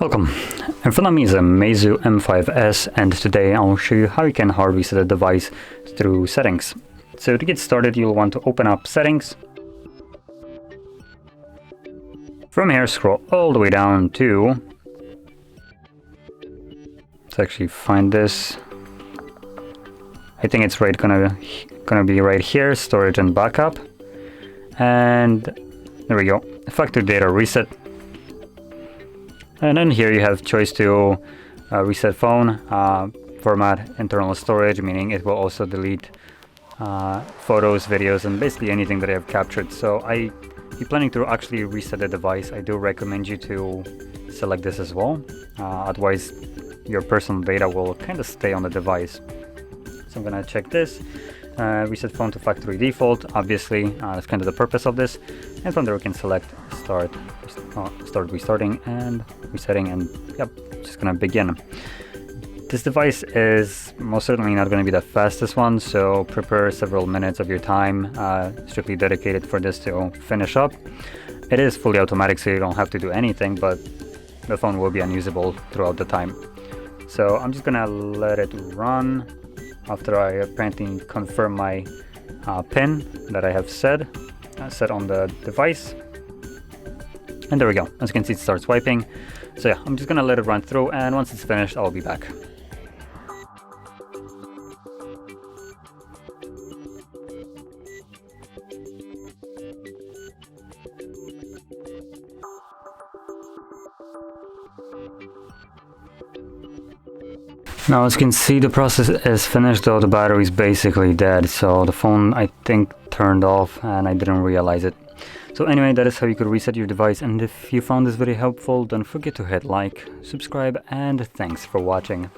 Welcome. In front of me is a MEIZU M5s, and today I'll show you how you can hard reset a device through settings. So to get started, you'll want to open up settings. From here, scroll all the way down to, let's actually find this. I think it's gonna be right here, storage and backup. And there we go, factory data reset. And then here you have choice to reset phone, format internal storage, meaning it will also delete photos, videos, and basically anything that I have captured. So if you're planning to actually reset the device, I do recommend you to select this as well. Otherwise, your personal data will kind of stay on the device. So I'm gonna check this. Reset phone to factory default. Obviously, that's kind of the purpose of this. And from there we can select start restarting and resetting, and yep, just gonna begin. This device is most certainly not going to be the fastest one, so prepare several minutes of your time strictly dedicated for this to finish up. It is fully automatic, so you don't have to do anything, but the phone will be unusable throughout the time. So I'm just gonna let it run after I apparently confirm my PIN that I have set on the device. And there we go. As you can see, it starts wiping. So yeah, I'm just gonna let it run through, and once it's finished, I'll be back. Now, as you can see, the process is finished, though the battery is basically dead. So the phone, I think, turned off and I didn't realize it. So anyway, that is how you could reset your device. And if you found this video helpful, don't forget to hit like, subscribe, and thanks for watching.